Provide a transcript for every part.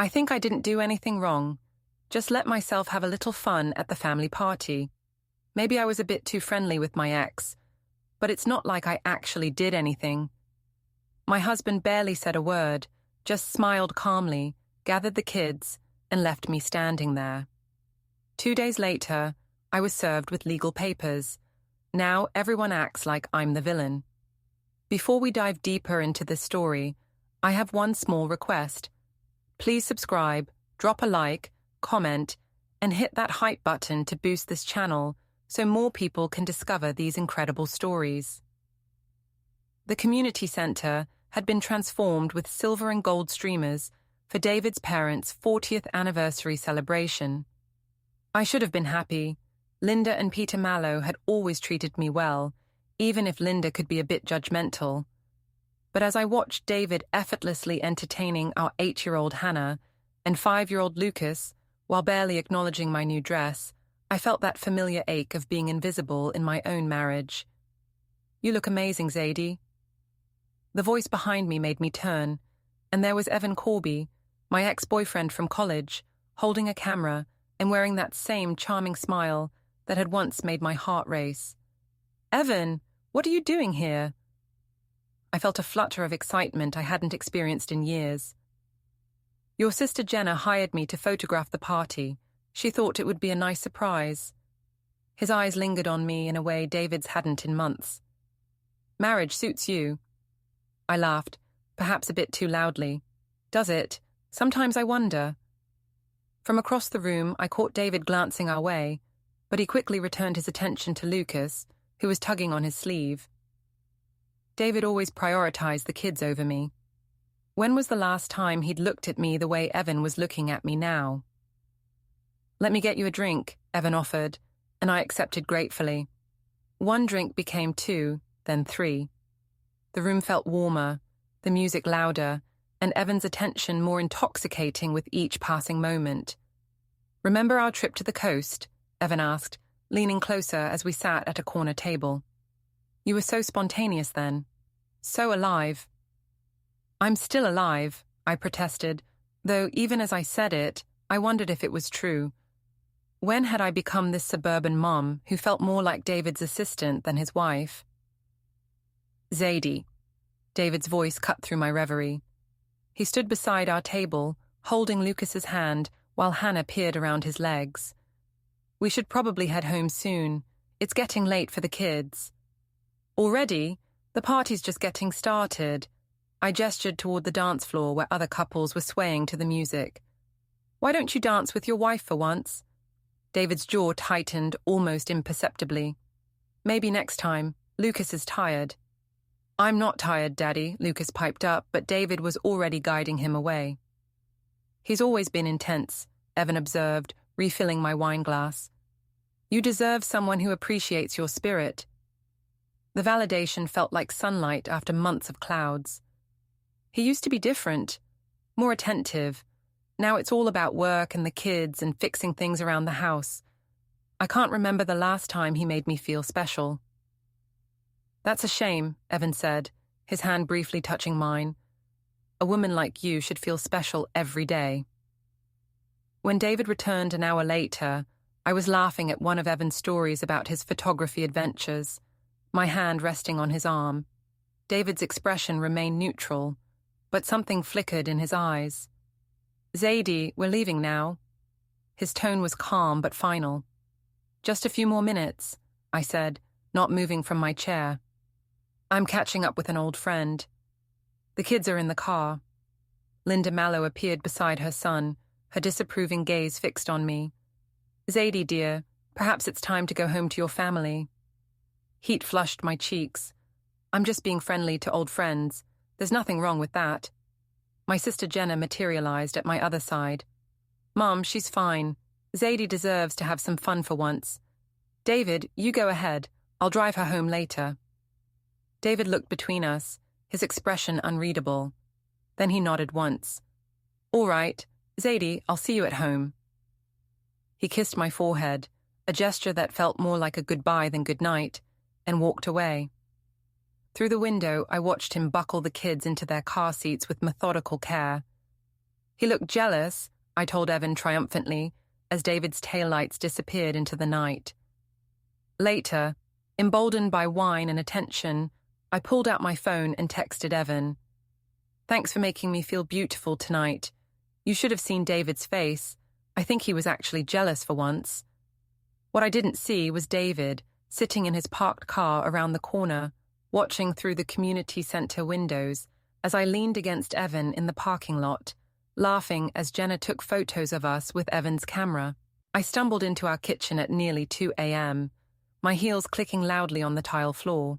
I think I didn't do anything wrong. Just let myself have a little fun at the family party. Maybe I was a bit too friendly with my ex, but it's not like I actually did anything. My husband barely said a word, just smiled calmly, gathered the kids, and left me standing there. 2 days later, I was served with legal papers. Now everyone acts like I'm the villain. Before we dive deeper into this story, I have one small request. Please subscribe, drop a like, comment, and hit that hype button to boost this channel so more people can discover these incredible stories. The community center had been transformed with silver and gold streamers for David's parents' 40th anniversary celebration. I should have been happy. Linda and Peter Mallow had always treated me well, even if Linda could be a bit judgmental. But as I watched David effortlessly entertaining our 8-year-old Hannah and 5-year-old Lucas while barely acknowledging my new dress, I felt that familiar ache of being invisible in my own marriage. "You look amazing, Zadie." The voice behind me made me turn, and there was Evan Corby, my ex-boyfriend from college, holding a camera and wearing that same charming smile that had once made my heart race. "Evan, what are you doing here?" I felt a flutter of excitement I hadn't experienced in years. "Your sister Jenna hired me to photograph the party. She thought it would be a nice surprise." His eyes lingered on me in a way David's hadn't in months. "Marriage suits you." I laughed, perhaps a bit too loudly. "Does it? Sometimes I wonder." From across the room, I caught David glancing our way, but he quickly returned his attention to Lucas, who was tugging on his sleeve. David always prioritized the kids over me. When was the last time he'd looked at me the way Evan was looking at me now? "Let me get you a drink," Evan offered, and I accepted gratefully. 1 drink became 2, then 3. The room felt warmer, the music louder, and Evan's attention more intoxicating with each passing moment. "Remember our trip to the coast?" Evan asked, leaning closer as we sat at a corner table. "You were so spontaneous then. So alive." "I'm still alive," I protested, though even as I said it, I wondered if it was true. When had I become this suburban mom who felt more like David's assistant than his wife? "Zadie." David's voice cut through my reverie. He stood beside our table, holding Lucas's hand while Hannah peered around his legs. "We should probably head home soon. It's getting late for the kids." "Already? The party's just getting started." I gestured toward the dance floor where other couples were swaying to the music. "Why don't you dance with your wife for once?" David's jaw tightened almost imperceptibly. "Maybe next time. Lucas is tired." "I'm not tired, Daddy," Lucas piped up, but David was already guiding him away. "He's always been intense," Evan observed, refilling my wine glass. "You deserve someone who appreciates your spirit." The validation felt like sunlight after months of clouds. He used to be different, more attentive. Now it's all about work and the kids and fixing things around the house. I can't remember the last time he made me feel special. "That's a shame," Evan said, his hand briefly touching mine. "A woman like you should feel special every day." When David returned an hour later, I was laughing at one of Evan's stories about his photography adventures, my hand resting on his arm. David's expression remained neutral, but something flickered in his eyes. "Zadie, we're leaving now." His tone was calm but final. "Just a few more minutes," I said, not moving from my chair. "I'm catching up with an old friend." The kids are in the car. Linda Mallow appeared beside her son, her disapproving gaze fixed on me. "Zadie, dear, perhaps it's time to go home to your family." Heat flushed my cheeks. "I'm just being friendly to old friends. There's nothing wrong with that." My sister Jenna materialized at my other side. "Mom, she's fine. Zadie deserves to have some fun for once. David, you go ahead. I'll drive her home later." David looked between us, his expression unreadable. Then he nodded once. "All right. Zadie, I'll see you at home." He kissed my forehead, a gesture that felt more like a goodbye than goodnight, and walked away. Through the window, I watched him buckle the kids into their car seats with methodical care. He looked jealous, I told Evan triumphantly, as David's taillights disappeared into the night. Later, emboldened by wine and attention, I pulled out my phone and texted Evan. "Thanks for making me feel beautiful tonight. You should have seen David's face. I think he was actually jealous for once." What I didn't see was David, sitting in his parked car around the corner, watching through the community center windows as I leaned against Evan in the parking lot, laughing as Jenna took photos of us with Evan's camera. I stumbled into our kitchen at nearly 2 a.m., my heels clicking loudly on the tile floor.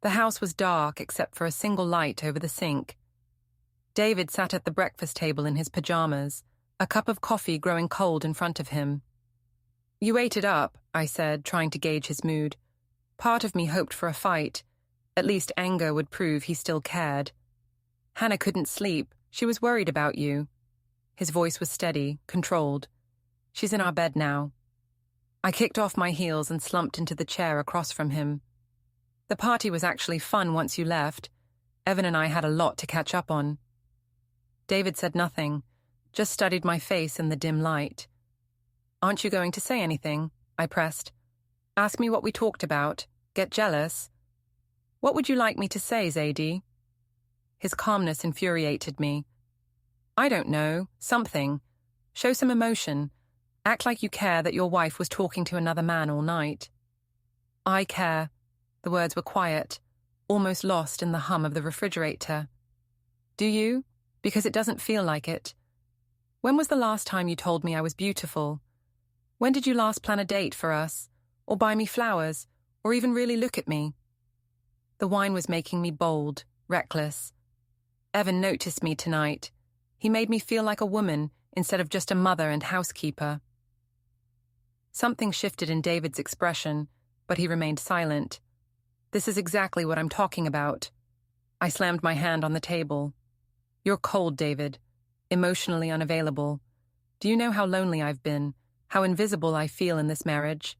The house was dark except for a single light over the sink. David sat at the breakfast table in his pajamas, a cup of coffee growing cold in front of him. "You ate it up," I said, trying to gauge his mood. Part of me hoped for a fight. At least anger would prove he still cared. "Hannah couldn't sleep. She was worried about you." His voice was steady, controlled. "She's in our bed now." I kicked off my heels and slumped into the chair across from him. "The party was actually fun once you left. Evan and I had a lot to catch up on." David said nothing, just studied my face in the dim light. "Aren't you going to say anything?" I pressed. "Ask me what we talked about. Get jealous?" "What would you like me to say, Zadie?" His calmness infuriated me. "I don't know. Something. Show some emotion. Act like you care that your wife was talking to another man all night." "I care." The words were quiet, almost lost in the hum of the refrigerator. "Do you? Because it doesn't feel like it. When was the last time you told me I was beautiful? When did you last plan a date for us? Or buy me flowers? Or even really look at me?" The wine was making me bold, reckless. Evan noticed me tonight. He made me feel like a woman instead of just a mother and housekeeper. Something shifted in David's expression, but he remained silent. "This is exactly what I'm talking about." I slammed my hand on the table. "You're cold, David. Emotionally unavailable. Do you know how lonely I've been? How invisible I feel in this marriage?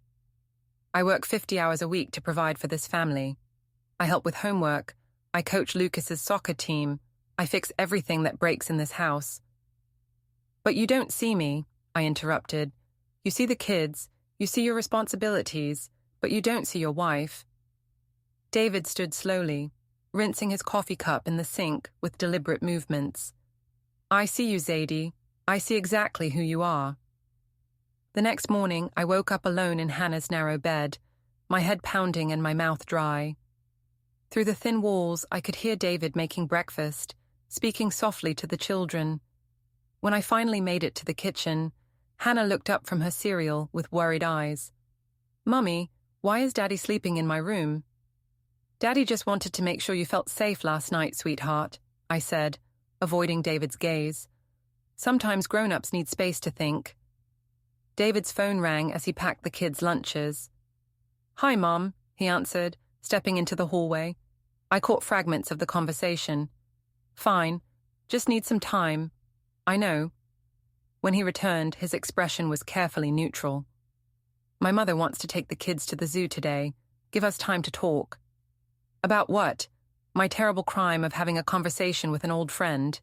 I work 50 hours a week to provide for this family. I help with homework. I coach Lucas's soccer team. I fix everything that breaks in this house." "But you don't see me," I interrupted. "You see the kids, you see your responsibilities, but you don't see your wife." David stood slowly, rinsing his coffee cup in the sink with deliberate movements. "I see you, Zadie. I see exactly who you are." The next morning, I woke up alone in Hannah's narrow bed, my head pounding and my mouth dry. Through the thin walls, I could hear David making breakfast, speaking softly to the children. When I finally made it to the kitchen, Hannah looked up from her cereal with worried eyes. "Mummy, why is Daddy sleeping in my room?" "Daddy just wanted to make sure you felt safe last night, sweetheart," I said, avoiding David's gaze. "Sometimes grown-ups need space to think." David's phone rang as he packed the kids' lunches. "Hi, Mom," he answered, stepping into the hallway. I caught fragments of the conversation. "Fine. Just need some time." "I know." When he returned, his expression was carefully neutral. "My mother wants to take the kids to the zoo today. Give us time to talk." "About what? My terrible crime of having a conversation with an old friend?"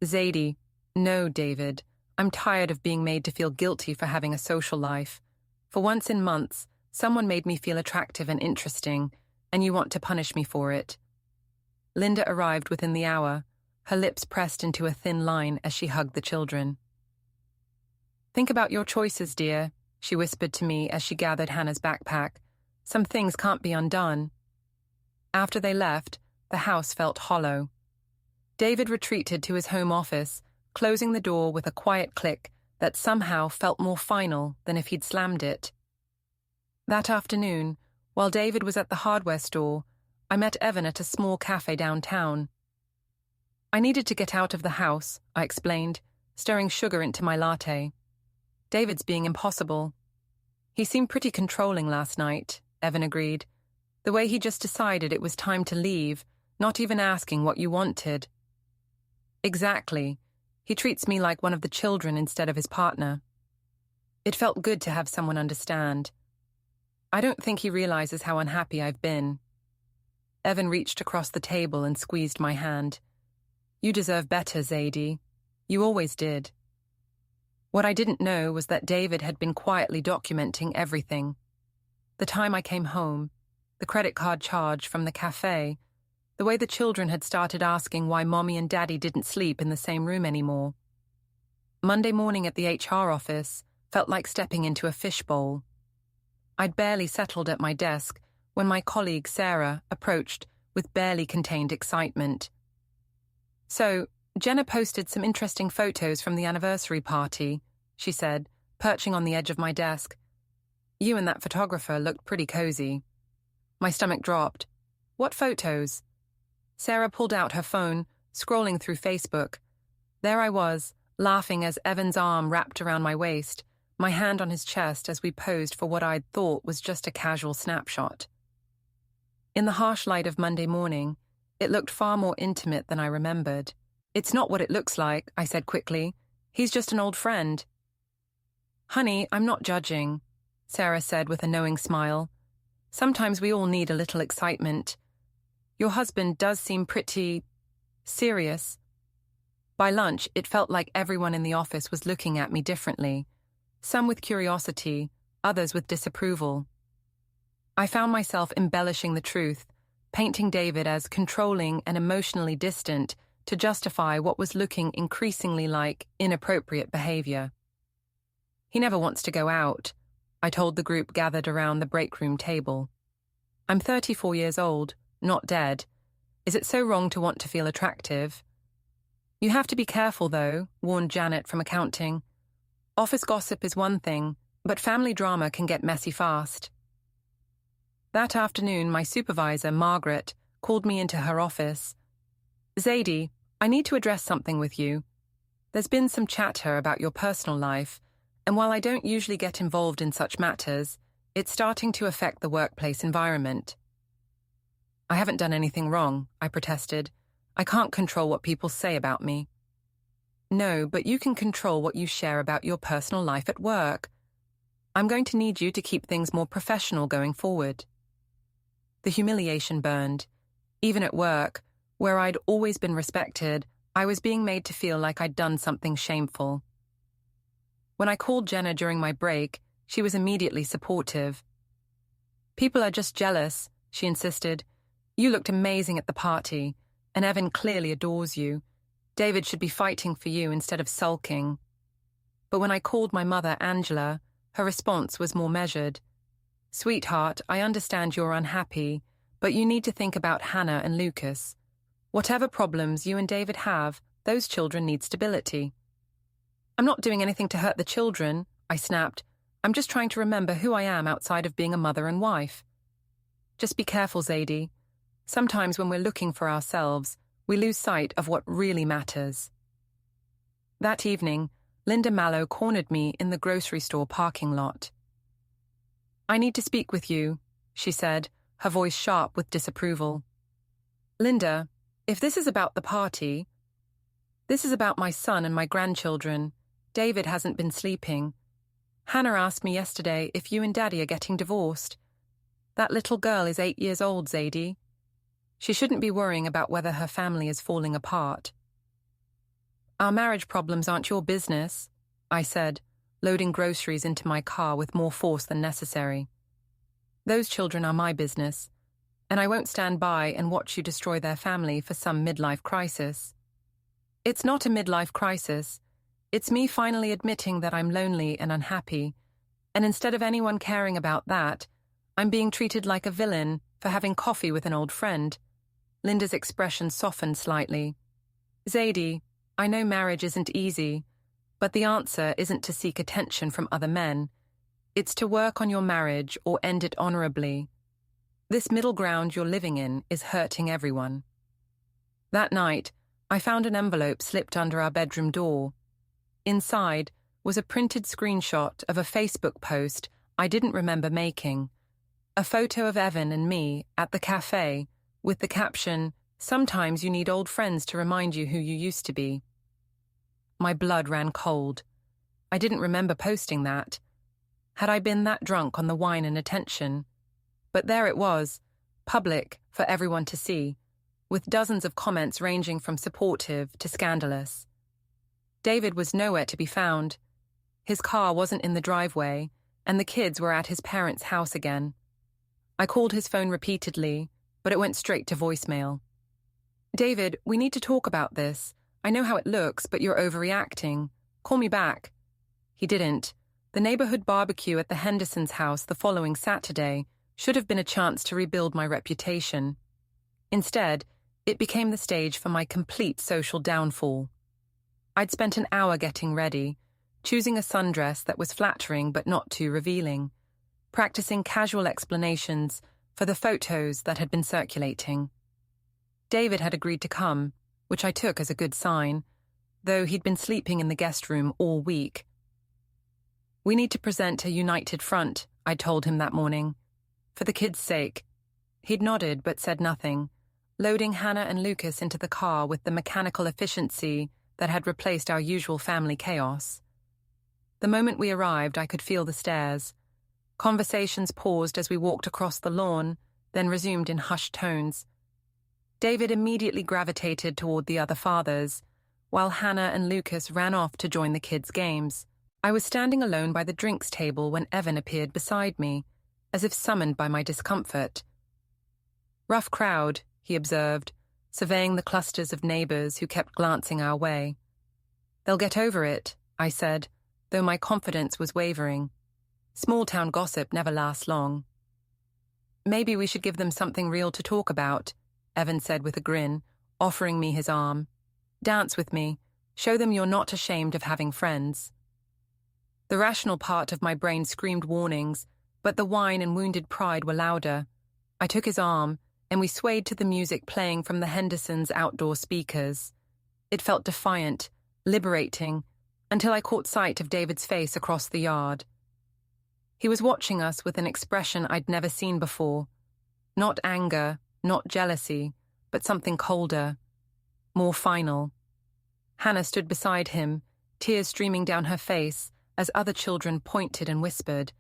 "Zadie, no, David. I'm tired of being made to feel guilty for having a social life. For once in months, someone made me feel attractive and interesting, and you want to punish me for it." Linda arrived within the hour, her lips pressed into a thin line as she hugged the children. "Think about your choices, dear," she whispered to me as she gathered Hannah's backpack. "Some things can't be undone." After they left, the house felt hollow. David retreated to his home office, closing the door with a quiet click that somehow felt more final than if he'd slammed it. That afternoon, while David was at the hardware store, I met Evan at a small cafe downtown. "I needed to get out of the house," I explained, stirring sugar into my latte. "David's being impossible." "He seemed pretty controlling last night," Evan agreed. "The way he just decided it was time to leave, not even asking what you wanted." "Exactly. He treats me like one of the children instead of his partner." It felt good to have someone understand. "I don't think he realizes how unhappy I've been." Evan reached across the table and squeezed my hand. "You deserve better, Zadie. You always did. What I didn't know was that David had been quietly documenting everything. The time I came home, the credit card charge from the cafe, the way the children had started asking why Mommy and Daddy didn't sleep in the same room anymore. Monday morning at the HR office felt like stepping into a fishbowl. I'd barely settled at my desk when my colleague Sarah approached with barely contained excitement. "So, Jenna posted some interesting photos from the anniversary party," she said, perching on the edge of my desk. "You and that photographer looked pretty cozy." My stomach dropped. "What photos?" Sarah pulled out her phone, scrolling through Facebook. There I was, laughing as Evan's arm wrapped around my waist, my hand on his chest as we posed for what I'd thought was just a casual snapshot. In the harsh light of Monday morning, it looked far more intimate than I remembered. "It's not what it looks like," I said quickly. "He's just an old friend." "Honey, I'm not judging," Sarah said with a knowing smile. "Sometimes we all need a little excitement. Your husband does seem pretty serious." By lunch, it felt like everyone in the office was looking at me differently, some with curiosity, others with disapproval. I found myself embellishing the truth, painting David as controlling and emotionally distant to justify what was looking increasingly like inappropriate behavior. "He never wants to go out," I told the group gathered around the break room table. "I'm 34 years old, not dead. Is it so wrong to want to feel attractive?" "You have to be careful, though," warned Janet from accounting. "Office gossip is one thing, but family drama can get messy fast." That afternoon, my supervisor, Margaret, called me into her office. "Zadie, I need to address something with you. There's been some chatter about your personal life, and while I don't usually get involved in such matters, it's starting to affect the workplace environment." "I haven't done anything wrong," I protested. "I can't control what people say about me." "No, but you can control what you share about your personal life at work. I'm going to need you to keep things more professional going forward." The humiliation burned. Even at work, where I'd always been respected, I was being made to feel like I'd done something shameful. When I called Jenna during my break, she was immediately supportive. "People are just jealous," she insisted. "You looked amazing at the party, and Evan clearly adores you. David should be fighting for you instead of sulking." But when I called my mother, Angela, her response was more measured. "Sweetheart, I understand you're unhappy, but you need to think about Hannah and Lucas. Whatever problems you and David have, those children need stability." "I'm not doing anything to hurt the children," I snapped. "I'm just trying to remember who I am outside of being a mother and wife." "Just be careful, Zadie. Sometimes when we're looking for ourselves, we lose sight of what really matters." That evening, Linda Mallow cornered me in the grocery store parking lot. "I need to speak with you," she said, her voice sharp with disapproval. "Linda, if this is about the party, this is about my son and my grandchildren. David hasn't been sleeping. Hannah asked me yesterday if you and Daddy are getting divorced. That little girl is 8 years old, Zadie. She shouldn't be worrying about whether her family is falling apart." "Our marriage problems aren't your business," I said, loading groceries into my car with more force than necessary. "Those children are my business, and I won't stand by and watch you destroy their family for some midlife crisis." "It's not a midlife crisis. It's me finally admitting that I'm lonely and unhappy, and instead of anyone caring about that, I'm being treated like a villain for having coffee with an old friend." Linda's expression softened slightly. "Zadie, I know marriage isn't easy, but the answer isn't to seek attention from other men. It's to work on your marriage or end it honorably. This middle ground you're living in is hurting everyone." That night, I found an envelope slipped under our bedroom door. Inside was a printed screenshot of a Facebook post I didn't remember making, a photo of Evan and me at the cafe with the caption, "Sometimes you need old friends to remind you who you used to be." My blood ran cold. I didn't remember posting that. Had I been that drunk on the wine and attention? But there it was, public for everyone to see, with dozens of comments ranging from supportive to scandalous. David was nowhere to be found. His car wasn't in the driveway, and the kids were at his parents' house again. I called his phone repeatedly, but it went straight to voicemail. "David, we need to talk about this. I know how it looks, but you're overreacting. Call me back." He didn't. The neighborhood barbecue at the Hendersons' house the following Saturday should have been a chance to rebuild my reputation. Instead, it became the stage for my complete social downfall. I'd spent an hour getting ready, choosing a sundress that was flattering but not too revealing, practicing casual explanations for the photos that had been circulating. David had agreed to come, which I took as a good sign, though he'd been sleeping in the guest room all week. "We need to present a united front," I told him that morning. "For the kids' sake." He'd nodded but said nothing, loading Hannah and Lucas into the car with the mechanical efficiency that had replaced our usual family chaos. The moment we arrived, I could feel the stares. Conversations paused as we walked across the lawn, then resumed in hushed tones. David immediately gravitated toward the other fathers, while Hannah and Lucas ran off to join the kids' games. I was standing alone by the drinks table when Evan appeared beside me, as if summoned by my discomfort. "Rough crowd," he observed, surveying the clusters of neighbors who kept glancing our way. "They'll get over it," I said, though my confidence was wavering. Small-town gossip never lasts long. "Maybe we should give them something real to talk about," Evan said with a grin, offering me his arm. "Dance with me. Show them you're not ashamed of having friends." The rational part of my brain screamed warnings, but the whine and wounded pride were louder. I took his arm, and we swayed to the music playing from the Hendersons' outdoor speakers. It felt defiant, liberating, until I caught sight of David's face across the yard. He was watching us with an expression I'd never seen before. Not anger, not jealousy, but something colder, more final. Hannah stood beside him, tears streaming down her face as other children pointed and whispered.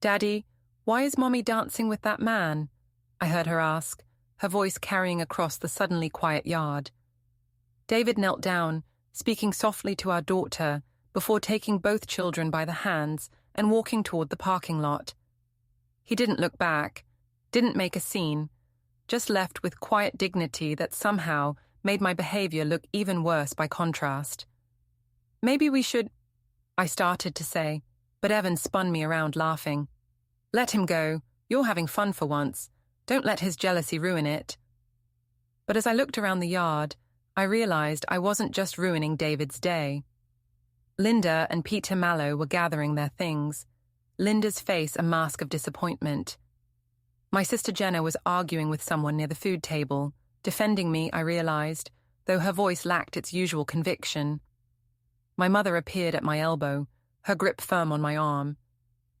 "Daddy, why is Mommy dancing with that man?" I heard her ask, her voice carrying across the suddenly quiet yard. David knelt down, speaking softly to our daughter, before taking both children by the hands and walking toward the parking lot. He didn't look back, didn't make a scene, just left with quiet dignity that somehow made my behavior look even worse by contrast. "Maybe we should," I started to say, but Evan spun me around laughing. "Let him go. You're having fun for once. Don't let his jealousy ruin it." But as I looked around the yard, I realized I wasn't just ruining David's day. Linda and Peter Mallow were gathering their things, Linda's face a mask of disappointment. My sister Jenna was arguing with someone near the food table, defending me, I realized, though her voice lacked its usual conviction. My mother appeared at my elbow, her grip firm on my arm.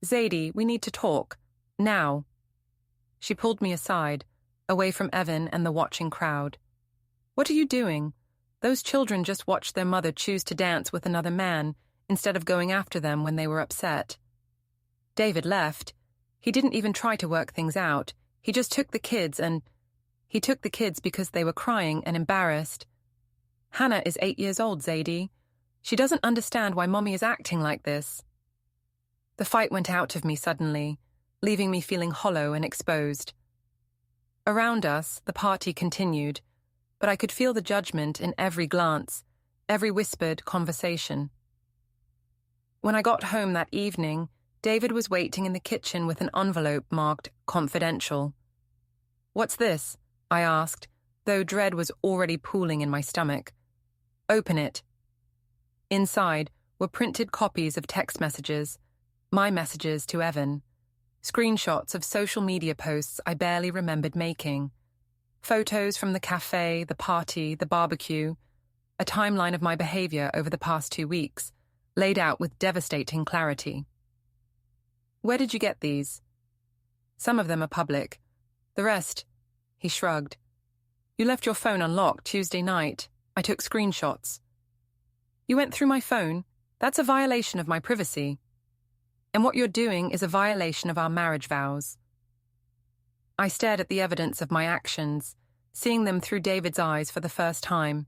"Zadie, we need to talk. Now." She pulled me aside, away from Evan and the watching crowd. "What are you doing? Those children just watched their mother choose to dance with another man instead of going after them when they were upset. David left. He didn't even try to work things out. He just took the kids because they were crying and embarrassed. Hannah is 8 years old, Zadie. She doesn't understand why Mommy is acting like this." The fight went out of me suddenly, leaving me feeling hollow and exposed. Around us, the party continued, but I could feel the judgment in every glance, every whispered conversation. When I got home that evening, David was waiting in the kitchen with an envelope marked confidential. "What's this?" I asked, though dread was already pooling in my stomach. "Open it." Inside were printed copies of text messages, my messages to Evan, screenshots of social media posts I barely remembered making, photos from the cafe, the party, the barbecue, a timeline of my behavior over the past 2 weeks, laid out with devastating clarity. "Where did you get these?" "Some of them are public. The rest," he shrugged. "You left your phone unlocked Tuesday night. I took screenshots." "You went through my phone? That's a violation of my privacy. And what you're doing is a violation of our marriage vows." I stared at the evidence of my actions, seeing them through David's eyes for the first time.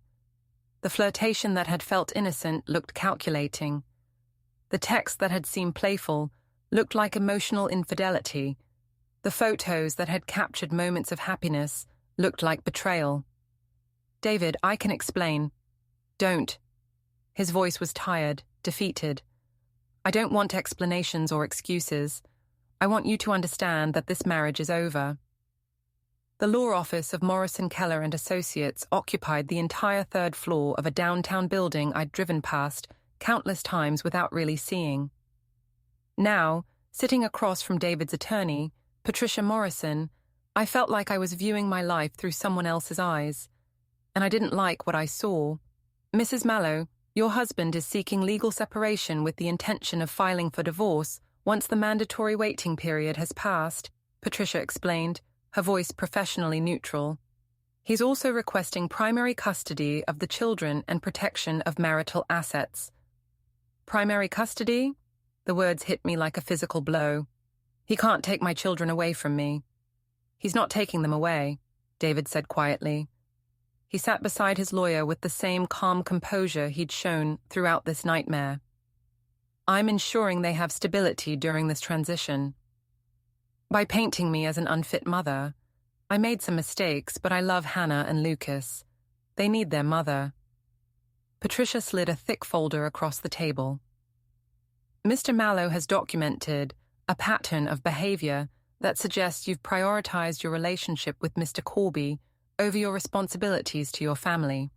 The flirtation that had felt innocent looked calculating. The text that had seemed playful looked like emotional infidelity. The photos that had captured moments of happiness looked like betrayal. "David, I can explain." "Don't." His voice was tired, defeated. "I don't want explanations or excuses. I want you to understand that this marriage is over." The law office of Morrison, Keller and Associates occupied the entire third floor of a downtown building I'd driven past countless times without really seeing. Now, sitting across from David's attorney, Patricia Morrison, I felt like I was viewing my life through someone else's eyes, and I didn't like what I saw. "Mrs. Mallow, your husband is seeking legal separation with the intention of filing for divorce once the mandatory waiting period has passed," Patricia explained, her voice professionally neutral. "He's also requesting primary custody of the children and protection of marital assets." "Primary custody?" The words hit me like a physical blow. "He can't take my children away from me." "He's not taking them away," David said quietly. He sat beside his lawyer with the same calm composure he'd shown throughout this nightmare. "I'm ensuring they have stability during this transition. By painting me as an unfit mother, I made some mistakes, but I love Hannah and Lucas. They need their mother." Patricia slid a thick folder across the table. "Mr. Mallow has documented a pattern of behavior that suggests you've prioritized your relationship with Mr. Corby over your responsibilities to your family."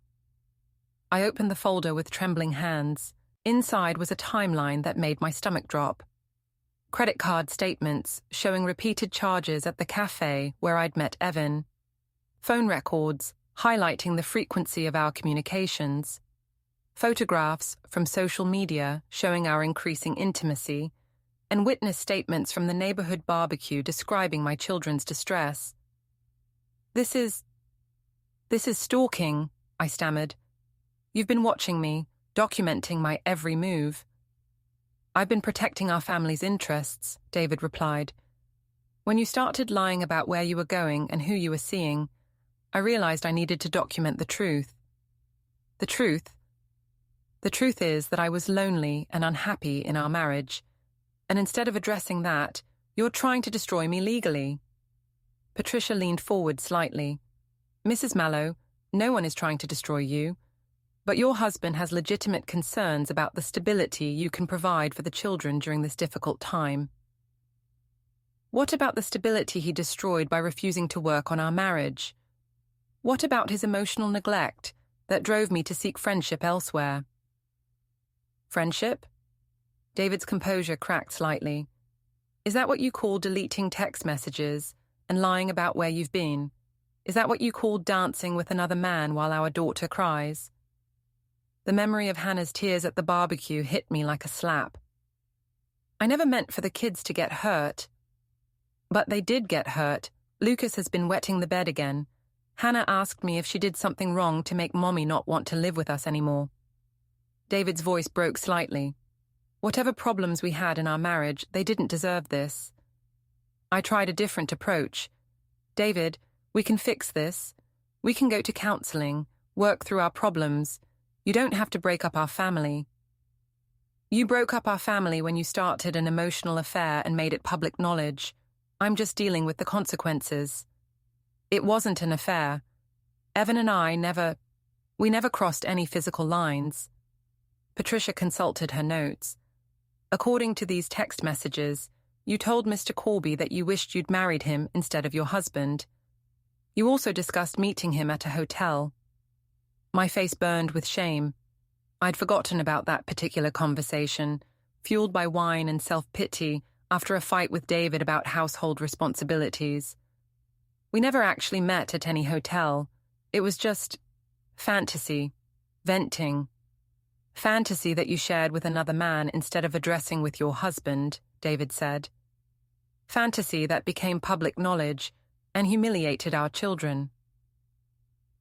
I opened the folder with trembling hands. Inside was a timeline that made my stomach drop. Credit card statements showing repeated charges at the cafe where I'd met Evan. Phone records highlighting the frequency of our communications. Photographs from social media showing our increasing intimacy, and witness statements from the neighborhood barbecue describing my children's distress. This is stalking," I stammered. "You've been watching me, documenting my every move." "I've been protecting our family's interests," David replied. "When you started lying about where you were going and who you were seeing, I realized I needed to document the truth." "The truth?" "The truth is that I was lonely and unhappy in our marriage, and instead of addressing that, you're trying to destroy me legally." Patricia leaned forward slightly. "Mrs. Mallow, no one is trying to destroy you, but your husband has legitimate concerns about the stability you can provide for the children during this difficult time." "What about the stability he destroyed by refusing to work on our marriage? What about his emotional neglect that drove me to seek friendship elsewhere?" "Friendship?" David's composure cracked slightly. "Is that what you call deleting text messages and lying about where you've been? Is that what you call dancing with another man while our daughter cries?" The memory of Hannah's tears at the barbecue hit me like a slap. "I never meant for the kids to get hurt." "But they did get hurt. Lucas has been wetting the bed again. Hannah asked me if she did something wrong to make Mommy not want to live with us anymore." David's voice broke slightly. "Whatever problems we had in our marriage, they didn't deserve this." I tried a different approach. "David, we can fix this. We can go to counseling, work through our problems. You don't have to break up our family." "You broke up our family when you started an emotional affair and made it public knowledge. I'm just dealing with the consequences." "It wasn't an affair. Evan and I never crossed any physical lines." Patricia consulted her notes. "According to these text messages, you told Mr. Corby that you wished you'd married him instead of your husband. You also discussed meeting him at a hotel." My face burned with shame. I'd forgotten about that particular conversation, fueled by wine and self-pity after a fight with David about household responsibilities. We never actually met at any hotel. It was just fantasy, venting. "Fantasy that you shared with another man instead of addressing with your husband," David said. "Fantasy that became public knowledge and humiliated our children."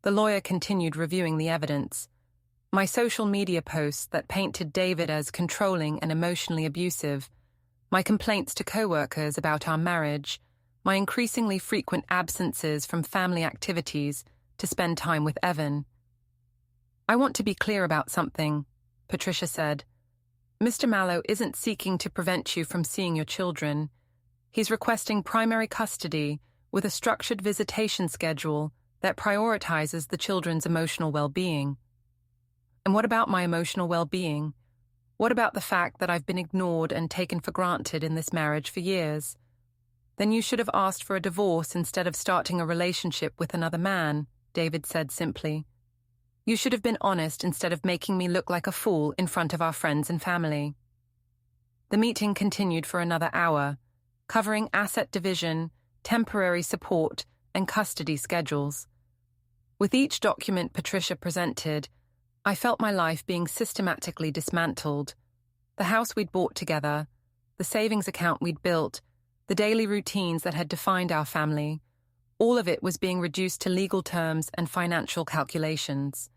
The lawyer continued reviewing the evidence. My social media posts that painted David as controlling and emotionally abusive, my complaints to co-workers about our marriage, my increasingly frequent absences from family activities to spend time with Evan. I want to be clear about something, Patricia said. Mr. Mallow isn't seeking to prevent you from seeing your children. He's requesting primary custody with a structured visitation schedule that prioritizes the children's emotional well-being. And what about my emotional well-being? What about the fact that I've been ignored and taken for granted in this marriage for years? Then you should have asked for a divorce instead of starting a relationship with another man, David said simply. You should have been honest instead of making me look like a fool in front of our friends and family. The meeting continued for another hour, covering asset division, temporary support, and custody schedules. With each document Patricia presented, I felt my life being systematically dismantled. The house we'd bought together, the savings account we'd built, the daily routines that had defined our family, all of it was being reduced to legal terms and financial calculations.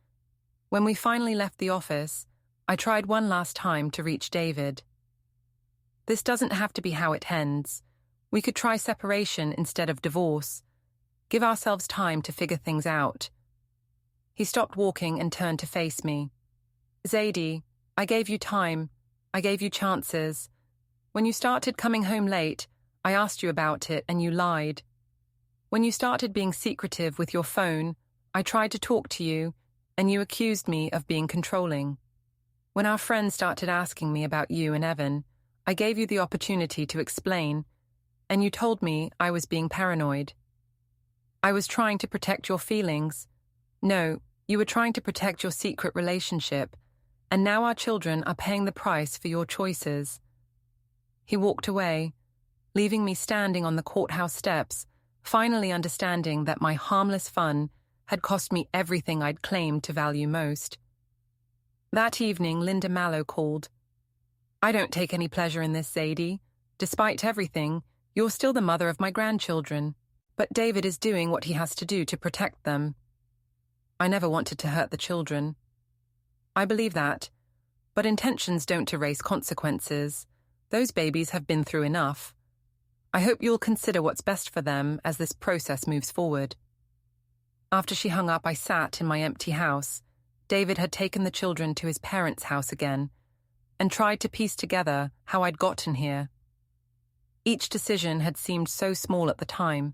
When we finally left the office, I tried one last time to reach David. This doesn't have to be how it ends. We could try separation instead of divorce. Give ourselves time to figure things out. He stopped walking and turned to face me. Zadie, I gave you time. I gave you chances. When you started coming home late, I asked you about it and you lied. When you started being secretive with your phone, I tried to talk to you and you accused me of being controlling. When our friends started asking me about you and Evan, I gave you the opportunity to explain, and you told me I was being paranoid. I was trying to protect your feelings. No, you were trying to protect your secret relationship, and now our children are paying the price for your choices. He walked away, leaving me standing on the courthouse steps, finally understanding that my harmless fun had cost me everything I'd claimed to value most. That evening, Linda Mallow called. I don't take any pleasure in this, Zadie. Despite everything, you're still the mother of my grandchildren, but David is doing what he has to do to protect them. I never wanted to hurt the children. I believe that, but intentions don't erase consequences. Those babies have been through enough. I hope you'll consider what's best for them as this process moves forward. After she hung up, I sat in my empty house. David had taken the children to his parents' house again, and tried to piece together how I'd gotten here. Each decision had seemed so small at the time,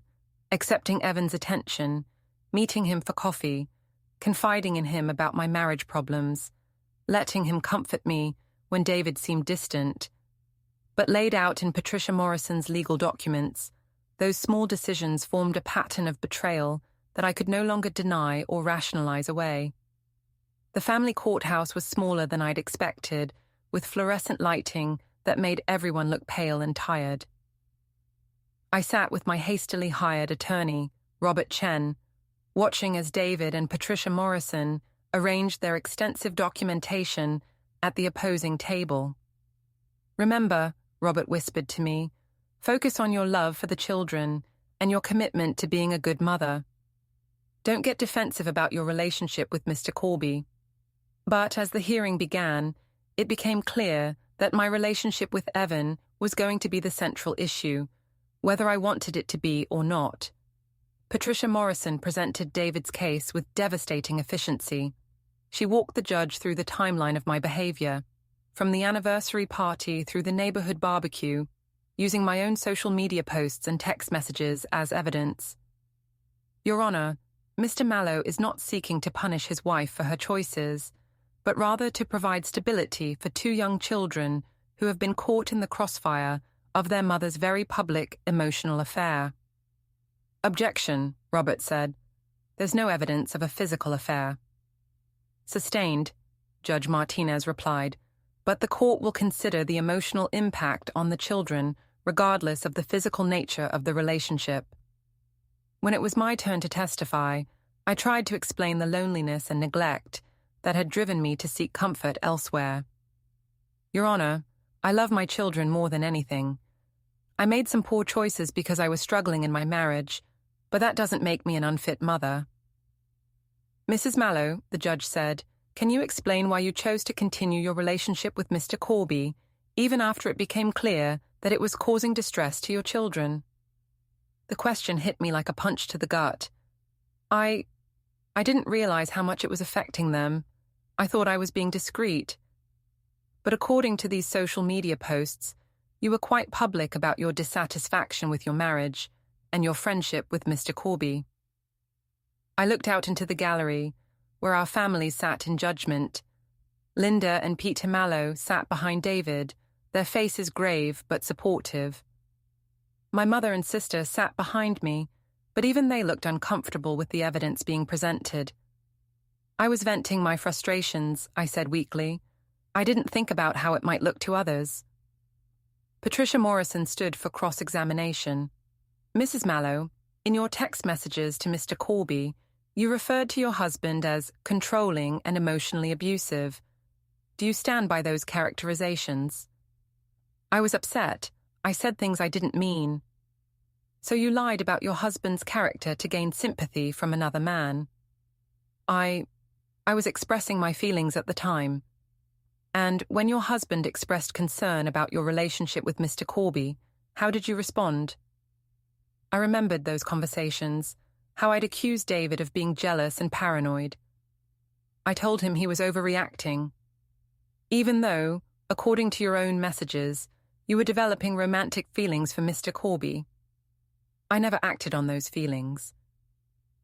accepting Evan's attention, meeting him for coffee, confiding in him about my marriage problems, letting him comfort me when David seemed distant. But laid out in Patricia Morrison's legal documents, those small decisions formed a pattern of betrayal that I could no longer deny or rationalize away. The family courthouse was smaller than I'd expected, with fluorescent lighting that made everyone look pale and tired. I sat with my hastily hired attorney, Robert Chen, watching as David and Patricia Morrison arranged their extensive documentation at the opposing table. Remember, Robert whispered to me, focus on your love for the children and your commitment to being a good mother. Don't get defensive about your relationship with Mr. Corby. But as the hearing began, it became clear that my relationship with Evan was going to be the central issue, whether I wanted it to be or not. Patricia Morrison presented David's case with devastating efficiency. She walked the judge through the timeline of my behavior, from the anniversary party through the neighborhood barbecue, using my own social media posts and text messages as evidence. Your Honor, Mr. Mallow is not seeking to punish his wife for her choices, but rather to provide stability for two young children who have been caught in the crossfire of their mother's very public, emotional affair. Objection, Robert said. There's no evidence of a physical affair. Sustained, Judge Martinez replied, but the court will consider the emotional impact on the children regardless of the physical nature of the relationship. When it was my turn to testify, I tried to explain the loneliness and neglect that had driven me to seek comfort elsewhere. Your Honor, I love my children more than anything. I made some poor choices because I was struggling in my marriage, but that doesn't make me an unfit mother. Mrs. Mallow, the judge said, can you explain why you chose to continue your relationship with Mr. Corby, even after it became clear that it was causing distress to your children? The question hit me like a punch to the gut. I didn't realize how much it was affecting them. I thought I was being discreet. But according to these social media posts, you were quite public about your dissatisfaction with your marriage and your friendship with Mr. Corby. I looked out into the gallery, where our families sat in judgment. Linda and Peter Mallow sat behind David, their faces grave but supportive. My mother and sister sat behind me, but even they looked uncomfortable with the evidence being presented. I was venting my frustrations, I said weakly. I didn't think about how it might look to others. Patricia Morrison stood for cross-examination. Mrs. Mallow, in your text messages to Mr. Corby, you referred to your husband as controlling and emotionally abusive. Do you stand by those characterizations? I was upset. I said things I didn't mean. So you lied about your husband's character to gain sympathy from another man. I was expressing my feelings at the time. And when your husband expressed concern about your relationship with Mr. Corby, how did you respond? I remembered those conversations, how I'd accused David of being jealous and paranoid. I told him he was overreacting. Even though, according to your own messages, you were developing romantic feelings for Mr. Corby. I never acted on those feelings.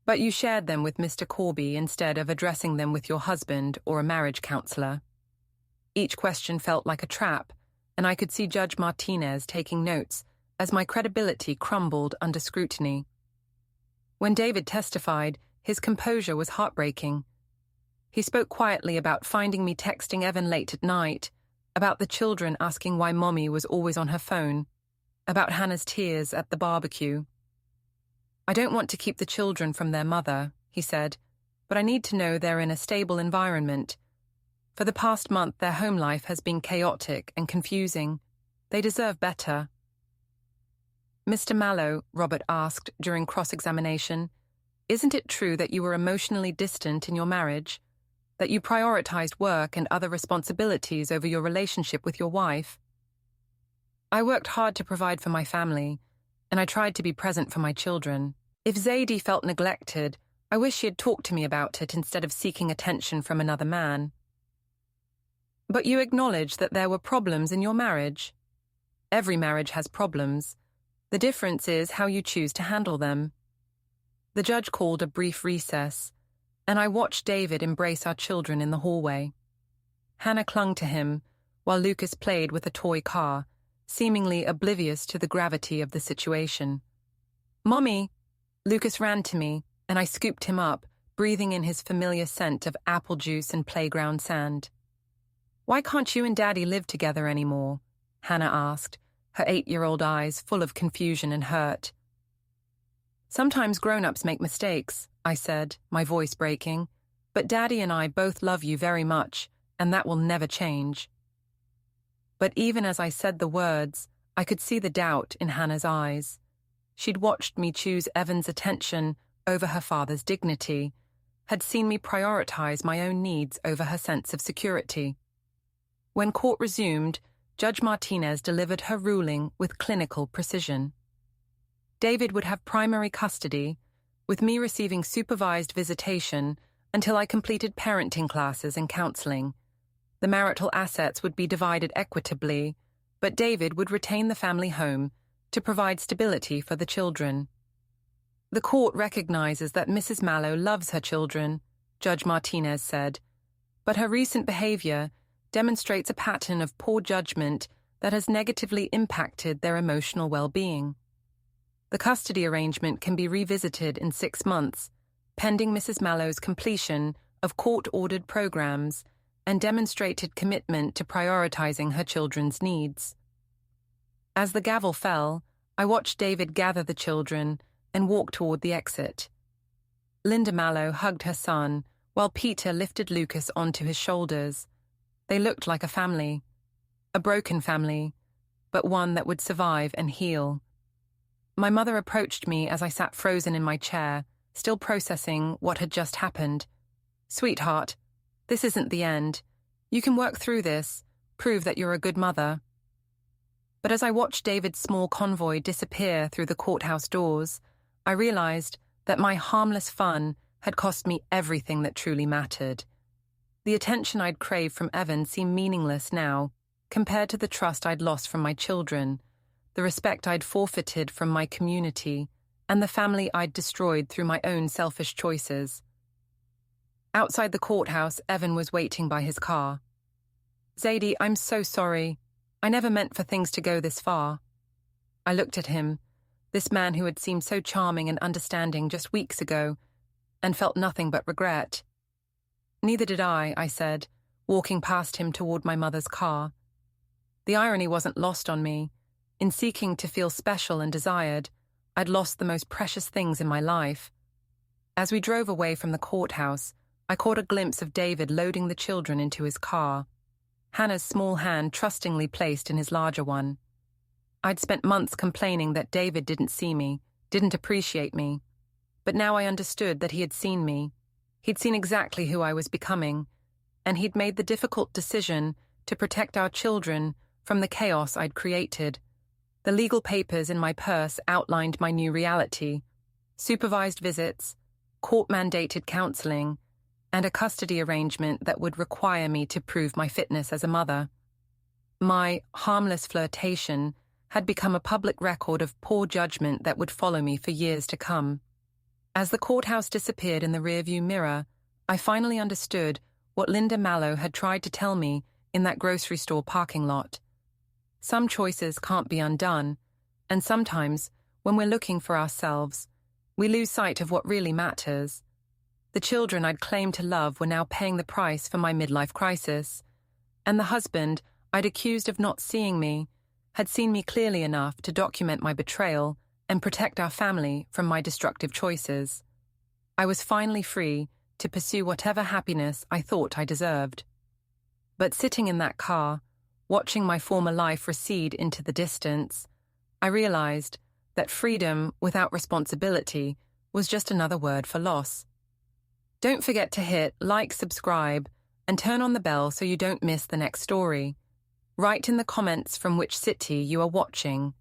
But you shared them with Mr. Corby instead of addressing them with your husband or a marriage counselor. Each question felt like a trap, and I could see Judge Martinez taking notes as my credibility crumbled under scrutiny. When David testified, his composure was heartbreaking. He spoke quietly about finding me texting Evan late at night, about the children asking why Mommy was always on her phone, about Hannah's tears at the barbecue. I don't want to keep the children from their mother, he said, but I need to know they're in a stable environment. For the past month, their home life has been chaotic and confusing. They deserve better. Mr. Mallow, Robert asked during cross-examination, isn't it true that you were emotionally distant in your marriage, that you prioritized work and other responsibilities over your relationship with your wife? I worked hard to provide for my family, and I tried to be present for my children. If Zadie felt neglected, I wish she had talked to me about it instead of seeking attention from another man. But you acknowledge that there were problems in your marriage. Every marriage has problems. The difference is how you choose to handle them. The judge called a brief recess, and I watched David embrace our children in the hallway. Hannah clung to him, while Lucas played with a toy car, seemingly oblivious to the gravity of the situation. "Mommy!" Lucas ran to me, and I scooped him up, breathing in his familiar scent of apple juice and playground sand. "Why can't you and Daddy live together anymore?" Hannah asked, her 8-year-old eyes full of confusion and hurt. "Sometimes grown-ups make mistakes," I said, my voice breaking, "but Daddy and I both love you very much, and that will never change." But even as I said the words, I could see the doubt in Hannah's eyes. She'd watched me choose Evan's attention over her father's dignity, had seen me prioritize my own needs over her sense of security. When court resumed, Judge Martinez delivered her ruling with clinical precision. David would have primary custody, with me receiving supervised visitation until I completed parenting classes and counseling. The marital assets would be divided equitably, but David would retain the family home to provide stability for the children. The court recognizes that Mrs. Mallow loves her children, Judge Martinez said, but her recent behavior demonstrates a pattern of poor judgment that has negatively impacted their emotional well-being. The custody arrangement can be revisited in 6 months, pending Mrs. Mallow's completion of court-ordered programs and demonstrated commitment to prioritizing her children's needs. As the gavel fell, I watched David gather the children and walk toward the exit. Linda Mallow hugged her son, while Peter lifted Lucas onto his shoulders. They looked like a family, a broken family, but one that would survive and heal. My mother approached me as I sat frozen in my chair, still processing what had just happened. "Sweetheart, this isn't the end. You can work through this, prove that you're a good mother." But as I watched David's small convoy disappear through the courthouse doors, I realized that my harmless fun had cost me everything that truly mattered. The attention I'd craved from Evan seemed meaningless now, compared to the trust I'd lost from my children, the respect I'd forfeited from my community, and the family I'd destroyed through my own selfish choices. Outside the courthouse, Evan was waiting by his car. "Zadie, I'm so sorry. I never meant for things to go this far." I looked at him, this man who had seemed so charming and understanding just weeks ago, and felt nothing but regret. "Neither did I said, walking past him toward my mother's car. The irony wasn't lost on me. In seeking to feel special and desired, I'd lost the most precious things in my life. As we drove away from the courthouse, I caught a glimpse of David loading the children into his car, Hannah's small hand trustingly placed in his larger one. I'd spent months complaining that David didn't see me, didn't appreciate me, but now I understood that he had seen me. He'd seen exactly who I was becoming, and he'd made the difficult decision to protect our children from the chaos I'd created. The legal papers in my purse outlined my new reality: supervised visits, court-mandated counseling, and a custody arrangement that would require me to prove my fitness as a mother. My harmless flirtation had become a public record of poor judgment that would follow me for years to come. As the courthouse disappeared in the rearview mirror, I finally understood what Linda Mallow had tried to tell me in that grocery store parking lot. Some choices can't be undone, and sometimes, when we're looking for ourselves, we lose sight of what really matters. The children I'd claimed to love were now paying the price for my midlife crisis, and the husband I'd accused of not seeing me had seen me clearly enough to document my betrayal and protect our family from my destructive choices. I was finally free to pursue whatever happiness I thought I deserved. But sitting in that car, watching my former life recede into the distance, I realized that freedom without responsibility was just another word for loss. Don't forget to hit like, subscribe, and turn on the bell so you don't miss the next story. Write in the comments from which city you are watching.